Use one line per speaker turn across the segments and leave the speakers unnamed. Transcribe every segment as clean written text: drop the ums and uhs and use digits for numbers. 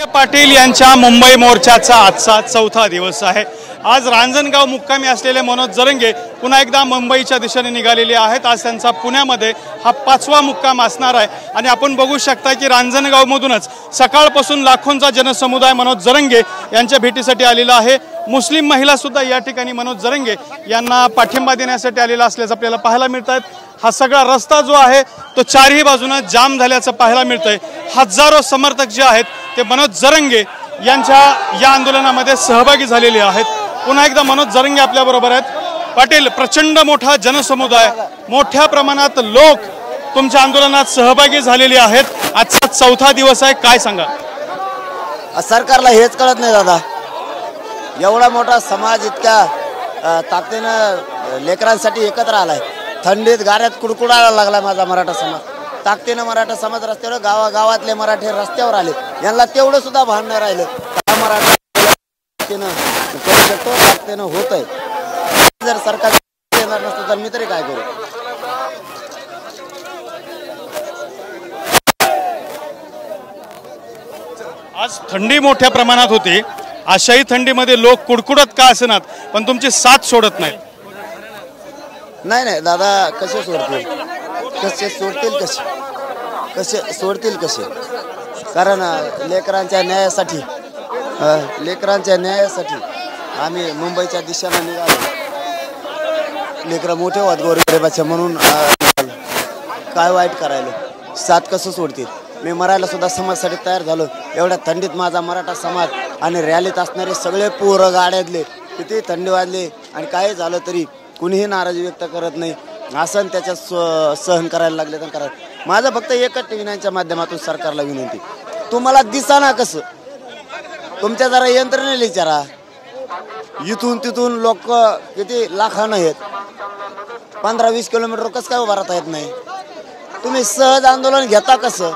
पाटील यांच्या मुंबई मोर्चाचा आजचा चौथा दिवस आहे। आज रांजणगाव मुक्कामी असलेले मनोज जरंगे पुन्हा एकदा मुंबईच्या दिशेने निघालेले आहेत। आज त्यांचा पुण्यामध्ये हा 5वा मुक्काम असणार आहे आणि आपण बघू शकता की रांजणगावमधूनच सकाळपासून लाखोंचा जनसमुदाय मनोज जरंगे यांच्या भेटीसाठी आलेला आहे। मुस्लिम महिला सुद्धा या ठिकाणी मनोज जरंगे यांना पाठिंबा देण्यासाठी आलेला असल्याचं आपल्याला पाहायला मिळतात। हा सगळा रस्ता जो आहे तो चारही बाजूने जाम झाल्याचं पाहायला मिळतंय। हजारो समर्थक जे आहेत ते मनोज जरंगे यांच्या या आंदोलनामध्ये सहभागी झालेले आहेत। पुन्हा एकदा मनोज जरंगे आपल्या बरोबर आहेत। पाटील, प्रचंड मोठा जनसमुदाय, मोठ्या प्रमाणात लोक तुमच्या आंदोलनात सहभागी झालेले आहेत। आजचा चौथा दिवस आहे, काय सांगा?
सरकारला हेच कळत नाही दादा, एवढा मोठा समाज इतक्या ताकदीनं लेकरांसाठी एकत्र आलाय। थंडीत गाऱ्यात कुडकुडायला लागला माझा मराठा समाज। ताकदीनं मराठा समाज रस्त्यावर, गावागावातले मराठी रस्त्यावर आले। यांना तेवढं सुद्धा भान नाही राहिलं। मराठा करू शकतो, ताकदीनं होत आहे। जर सरकार येणार नसतं तर मी तरी काय करू?
आज थंडी मोठ्या प्रमाणात होती, अशाही थंडीमध्ये लोक कुडकुडत का असेनात पण तुमची साथ सोडत नाही।
नाही दादा, कसे सोडतील? कसे सोडतील कसे? कारण लेकरांच्या न्यायासाठी आम्ही मुंबईच्या दिशेने निघालो। लेकरं मोठे होत गोरगरिबाचे म्हणून काय वाईट करायला? साथ कसं सोडतील? मी मरायला सुद्धा समाजासाठी तयार झालो। एवढ्या थंडीत माझा मराठा समाज आणि रॅलीत असणारे सगळे पोरं गाड्यातले, किती थंडी वाजले आणि काय झालं तरी कुणीही नाराजी व्यक्त करत नाही। असं त्याच्या सहन करायला लागले तर करा। माझं फक्त एकच टीव्हीच्या माध्यमातून सरकारला विनंती, तुम्हाला दिसाना कसं? तुमच्या जरा यंत्रणेला विचारा। इथून तिथून लोक किती लाखानं आहेत, 15-20 किलोमीटर कसं काय उभा राहता येत नाही? तुम्ही सहज आंदोलन घेता कसं?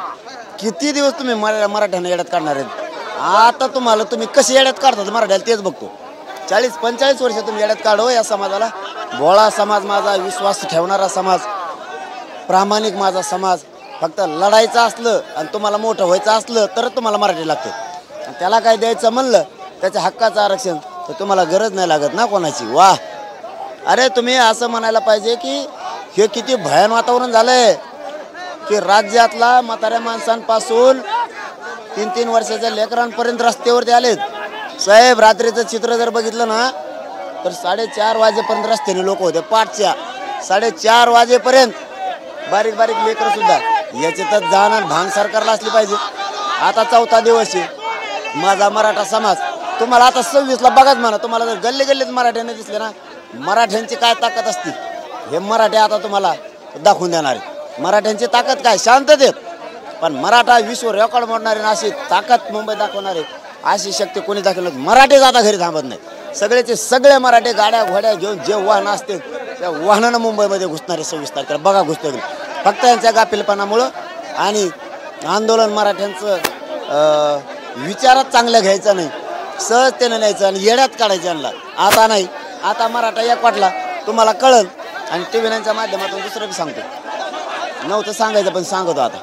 किती दिवस तुम्ही मराठ्यांना येड्यात काढणार आहेत? आता तुम्ही कसे येड्यात काढतात मराठ्याला तेच बघतो। 40-45 वर्ष तुम्ही येड्यात काढो या समाजाला। भोळा समाज, माझा विश्वास ठेवणारा समाज, प्रामाणिक माझा समाज। फक्त लढायचं असलं आणि तुम्हाला मोठं व्हायचं असलं तर तुम्हाला मराठी लागते। त्याला काय द्यायचं म्हणलं, त्याच्या हक्काचं आरक्षण, तर तुम्हाला गरज नाही लागत ना कोणाची। वाह! अरे तुम्ही असं म्हणायला पाहिजे की हे किती भयान वातावरण झालंय की राज्यातला म्हाताऱ्या माणसांपासून 3-3 वर्षाच्या लेकरांपर्यंत रस्त्यावरती आलेत। साहेब, रात्रीचं चित्र जर बघितलं ना तर 4:30 वाजेपर्यंत रस्त्याने लोक होते। पाठच्या 4:30 वाजेपर्यंत बारीक बारीक लेकर सुद्धा। याच्यातच जाणं भान सरकारला असली पाहिजे। आता चौथा दिवस आहे माझा मराठा समाज। तुम्हाला आता 26ला बघाच म्हणा, तुम्हाला जर गल्लीत मराठ्याने दिसले ना, मराठ्यांची काय ताकद असते हे मराठी आता तुम्हाला दाखवून देणार आहे। मराठ्यांची ताकद काय? शांततेत, पण मराठा विश्व रेकॉर्ड मोडणारे अशी ताकद मुंबई दाखवणारे, अशी शक्ती कोणी दाखवली? मराठीच आता घरी थांबत नाही। सगळेचे सगळे मराठे गाड्या घोड्या घेऊन जे वाहन असते त्या वाहनानं मुंबईमध्ये घुसणारे 26 तारखेला बघा घुसते। फक्त यांच्या गाफिलपणामुळं आणि आंदोलन मराठ्यांचं विचारात चांगलं घ्यायचं नाही, सहजतेनं न्यायचं आणि येड्यात काढायचं यांना। आता नाही, आता मराठा एक वाटला तुम्हाला कळल। आणि टीव्हीच्या माध्यमातून दुसरं बी सांगतो, नव्हतं सांगायचं पण सांगतो आता।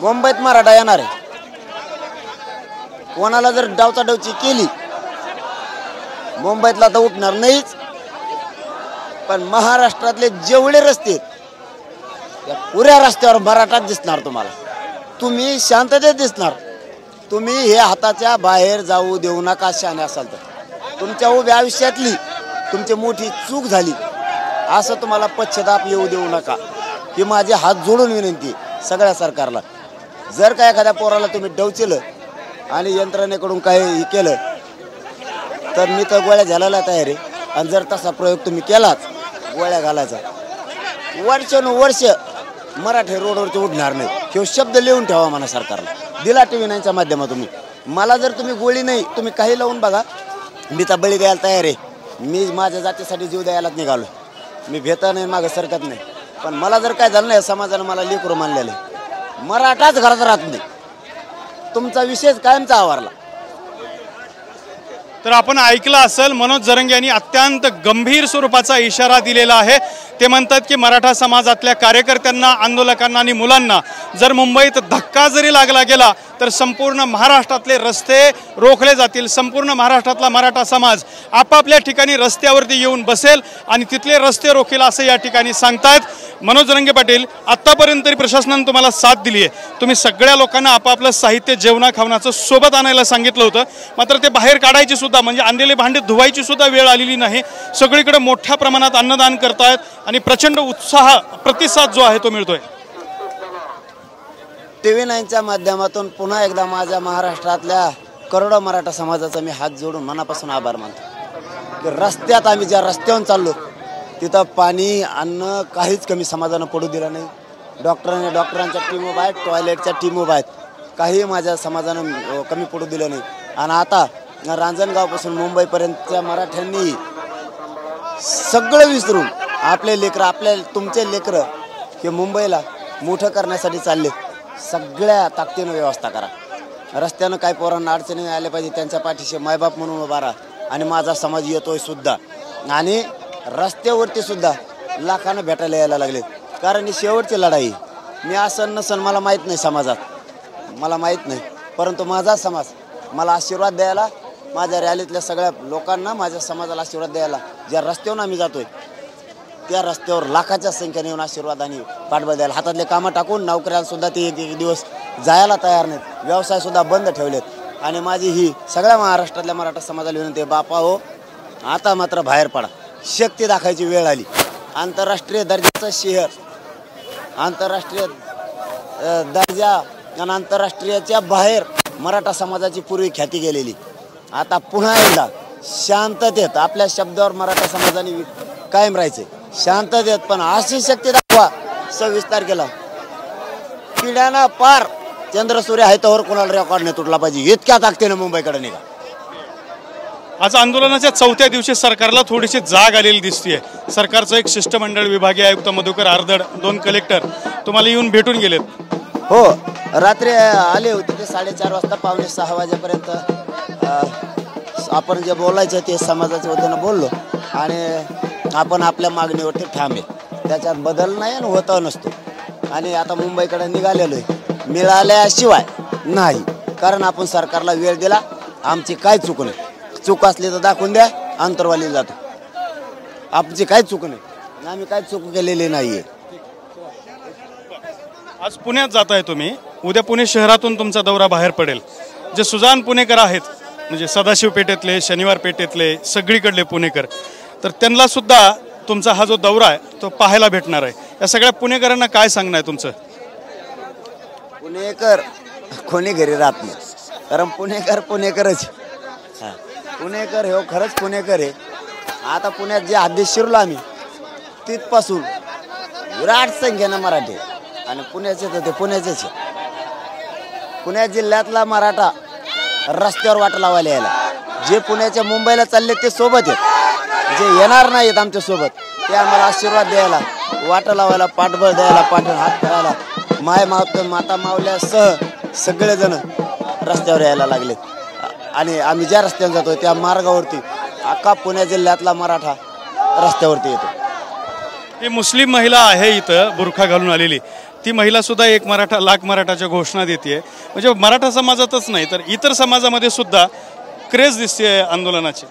मुंबईत मराठा येणार आहे, कोणाला जर डावचाडवची केली मुंबईतला तर उठणार नाहीच, पण महाराष्ट्रातले जेवढे रस्ते या पुऱ्या रस्त्यावर मराठाच दिसणार तुम्हाला। तुम्ही शांततेत दिसणार। तुम्ही हे हाताच्या बाहेर जाऊ देऊ नका शहाणे असाल तर। तुमच्या उभ्या आयुष्यातली तुमची मोठी चूक झाली असं तुम्हाला पश्चाताप येऊ देऊ नका, ही माझे हात जोडून विनंती सगळ्या सरकारला। जर का एखाद्या पोराला तुम्ही डवचिलं आणि यंत्रणेकडून काही केलं तर मी तर गोळ्या घालायला तयार आहे। आणि जर तसा प्रयोग तुम्ही केलाच गोळ्या घालायचा, वर्षानुवर्ष मराठी रोडवरती उडणार नाही। हे शब्द लिहून ठेवा म्हणा सरकारला, दिला टीव्हीच्या माध्यमातून। मला जर तुम्ही गोळी नाही, तुम्ही काही लावून बघा, मी तर बळी द्यायला तयार आहे। मी माझ्या जातीसाठी जीव द्यायलाच निघालो, मी भेता नाही, मागं सरकत नाही। पण मला जर काय झालं नाही, समाजानं मला लेकरू मानलेलं आहे, मराठाच घरात राहत नाही, तुमचा विषय कायमचा आवारला।
तर आपण ऐकलं असेल, मनोज जरंगे यांनी अत्यंत गंभीर स्वरूपाचा इशारा दिलेला आहे. ते म्हणतात की मराठा समाजातल्या कार्यकर्त्यांना, आंदोलकांना आणि मुलांना जर मुंबईत धक्का जरी लागला गेला तर संपूर्ण महाराष्ट्रातले रस्ते रोखले जातील. संपूर्ण महाराष्ट्रातला मराठा समाज आपापल्या ठिकाणी रस्त्यावरती येऊन बसेल आणि तिथले रस्ते रोखेल असं या ठिकाणी सांगतायत मनोज जरंगे पाटील. आत्तापर्यंत तरी प्रशासनाने तुम्हाला साथ दिली आहे. तुम्ही सगळ्या लोकांना आपापलं साहित्य जेवणा खावणाचं सोबत आणायला सांगितलं होतं, मात्र ते बाहेर काढायची सुद्धा म्हणजे आणलेले भांडे धुवायची सुद्धा वेळ आलेली नाही. सगळीकडे मोठ्या प्रमाणात अन्नदान करतायत आणि प्रचंड उत्साह प्रतिसाद जो आहे तो मिळतोय.
TV9च्या माध्यमातून पुन्हा एकदा माझ्या महाराष्ट्रातल्या करोडो मराठा समाजाचा मी हात जोडून मनापासून आभार मानतो की रस्त्यात आम्ही ज्या रस्त्यावरून चाललो तिथं पाणी अन्न काहीच कमी समाजानं पडू दिलं नाही. डॉक्टरांच्या टीम उभा आहेत, टॉयलेटच्या टीम उभा आहेत, काही माझ्या समाजानं कमी पडू दिलं नाही. आणि आता रांजणगावपासून मुंबईपर्यंतच्या मराठ्यांनी सगळं विसरून आपले लेकरं, तुमचे लेकरं हे मुंबईला मोठं करण्यासाठी चालले. सगळ्या ताकदीनं व्यवस्था करा. रस्त्यानं काही पोरांना अडचणी आल्या पाहिजे, त्यांच्या पाठीशी मायबाप म्हणून उभा राहा. आणि माझा समाज येतोय सुद्धा, आणि रस्त्यावरती सुद्धा लाखानं भेटायला यायला लागले. कारण ही शेवटची लढाई. मी असं नसन मला माहीत नाही, समाजात मला माहीत नाही, परंतु माझा समाज मला आशीर्वाद द्यायला, माझ्या रॅलीतल्या सगळ्या लोकांना, माझ्या समाजाला आशीर्वाद द्यायला ज्या रस्त्यावरून आम्ही जातोय त्या रस्त्यावर लाखाच्या संख्येने येऊन आशीर्वाद आणि पाठबळ द्यायला. हातातले कामं टाकून नोकऱ्याला सुद्धा ते एक दिवस जायला तयार नाहीत, व्यवसायसुद्धा बंद ठेवलेत. आणि माझी ही सगळ्या महाराष्ट्रातल्या मराठा समाजाला विनंती आहे, बापा हो आता मात्र बाहेर पडा. शक्ती दाखवायची वेळ आली. आंतरराष्ट्रीय दर्जाचं शहर, आंतरराष्ट्रीय दर्जा आणि आंतरराष्ट्रीयच्या बाहेर मराठा समाजाची पूर्वी ख्याती गेलेली. आता पुन्हा एकदा शांततेत आपल्या शब्दावर मराठा समाजाने कायम राहायचे. शांततेत पण अशी शक्ती दाखवा. 26 तारखेला पिढ्याना पार चंद्र सूर्य आहे तर कोणाला रेकॉर्ड नाही तुटला पाहिजे, इतक्या ताकदीनं मुंबईकडे निघा.
आज आंदोलनाच्या 4थ्या दिवशी सरकारला थोडीशी जाग आलेली दिसतीये. सरकारचं एक शिष्टमंडळ, विभागीय आयुक्त मधुकर आर्दड, 2 कलेक्टर तुम्हाला येऊन भेटून गेलेत.
हो, रात्री आले होते ते 4:30 वाजता, 5:45 वाजेपर्यंत आपण जे बोलायचं ते समाजाच्या वतीनं बोललो. आणि आपण आपल्या मागणीवरती ठाम आहे, त्याच्यात बदल नाही आणि होता नसतो. आणि आता मुंबईकडे निघालेलो आहे, मिळाल्याशिवाय नाही. कारण आपण सरकारला वेळ दिला, आमची काय चूक नाही. चूक असली तर दाखवून द्या, अंतरवाली जातो. आमची काय चूक नाही, आम्ही काय चूक केलेली नाहीये.
आज पुण्यात जाताय तुम्ही, उद्या पुणे शहरातून तुमचा दौरा बाहेर पडेल. जे सुजाण पुणेकर आहेत, म्हणजे सदाशिव पेठेतले, शनिवार पेठेतले, सगळीकडले पुणेकर, तर त्यांना सुद्धा तुमचा हा जो दौरा आहे तो पाहायला भेटणार आहे. या सगळ्या पुणेकरांना काय सांगणं आहे तुमचं?
पुणेकर कोणी घरी राहत नाही, कारण पुणेकरच. पुणेकर हे खरंच पुणेकर आहे. आता पुण्यात जे हद्दीत शिरलो आम्ही तिथपासून विराट संख्येनं मराठी, आणि पुण्याचे तर ते पुण्याचेच. पुणे जिल्ह्यातला मराठा रस्त्यावर वाट लावायला यायला. जे पुण्याच्या मुंबईला चालले ते सोबत आहेत, जे येणार नाहीत आमच्या सोबत ते आम्हाला आशीर्वाद द्यायला, वाट लावायला, पाठबळ द्यायला, हात करायला, माता मावल्यासह सगळेजण रस्त्यावर यायला लागलेत. आणि आम्ही ज्या रस्त्यावर जातो त्या मार्गावरती अख्खा पुणे जिल्ह्यातला मराठा रस्त्यावरती येतो.
ही मुस्लिम महिला आहे इथं बुरखा घालून आलेली, ती महिला सुद्धा एक मराठा लाख मराठाच्या घोषणा देते. म्हणजे मराठा समाजातच नाही तर इतर समाजामध्ये सुद्धा क्रेज दिसते आंदोलनाची.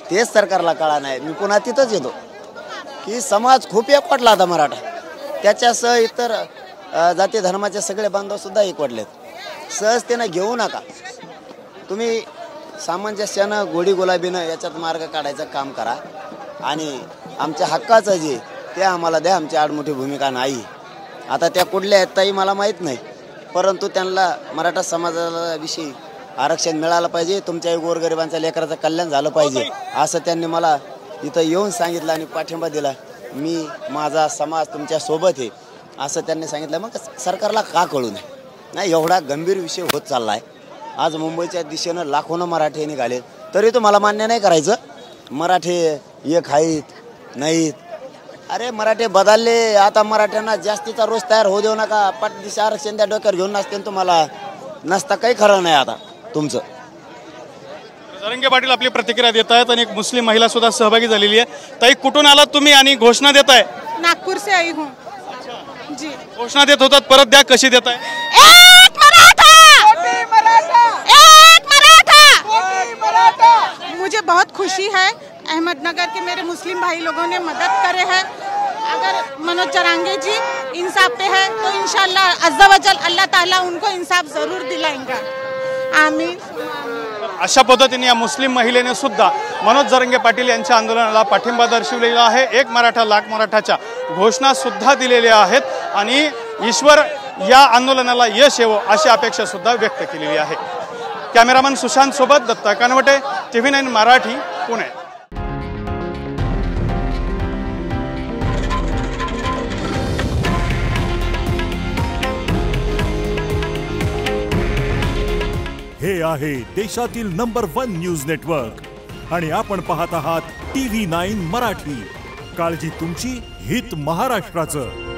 तेच सरकारला कळा नाही. मी पुन्हा तिथंच येतो की समाज खूप एकवटला आता मराठा, त्याच्यासह इतर जाती धर्माचे सगळे बांधव सुद्धा एकवटलेत. सहजतेनं घेऊ नका तुम्ही, सामंजस्यानं गोडी गुलाबीनं याच्यात मार्ग काढायचं काम करा. आणि आमच्या हक्काचं जे ते आम्हाला द्या, आमची आडमोठी भूमिका नाही. आता त्या कुठल्या आहेत ताई मला माहीत नाही, परंतु त्यांना मराठा समाजाला विषयी आरक्षण मिळालं पाहिजे, तुमच्या गोरगरिबांच्या लेकराचं कल्याण झालं पाहिजे असं त्यांनी मला इथं येऊन सांगितलं आणि पाठिंबा दिला. मी माझा समाज तुमच्या सोबत आहे असं त्यांनी सांगितलं. मग सरकारला का कळू नये? नाही, एवढा गंभीर विषय होत चालला आहे. आज मुंबईच्या दिशेनं लाखोनं मराठे निघाले, तरी तो मला मान्य नाही करायचं मराठे एक आहेत नाहीत. अरे मराठे बदलले, आता मराठ्यांना जास्तीचा रोज तयार होऊ देऊ नका. पाठदिशी आरक्षण त्या डोक्यावर घेऊन नसते तुम्हाला, नसता काही खरं नाही आता तुमचं.
जरंगे पाटील आपली प्रतिक्रिया देत आहेत आणि एक मुस्लिम महिला सुद्धा सहभागी झालेली आहे. ताई, कुठून आलात तुम्ही आणि घोषणा देताय?
नागपुर से आई हूँ जी.
घोषणा देत होतात, परत द्या. कशी देताय?
एक मराठा, एक मराठा. मुझे बहुत खुशी है, अहमदनगर के मेरे मुस्लिम भाई लोगों ने मदद करे है. अगर मनोज जरांगे जी इंसाफ पे है तो इंशाल्लाह अज़्ज़ा वजल अल्लाह ताला उनको इंसाफ जरूर दिलाएंगा. आमीन.
अशा पद्धतीने या मुस्लिम महिलेने सुद्धा मनोज जरंगे पाटील यांच्या आंदोलनाला पाठिंबा दर्शवलेला आहे. एक मराठा लाख मराठाच्या घोषणा सुद्धा दिलेल्या आहेत आणि ईश्वर या आंदोलनाला यश येवो अशी अपेक्षा सुद्धा व्यक्त केलेली आहे. कॅमेरामन सुशांत सोबत दत्ता कानवटे, TV9 मराठी, पुणे.
हे आहे देशातील नंबर 1 न्यूज नेटवर्क आणि आपण पाहत आहात TV9 मराठी. काळजी तुमची, हित महाराष्ट्राचं.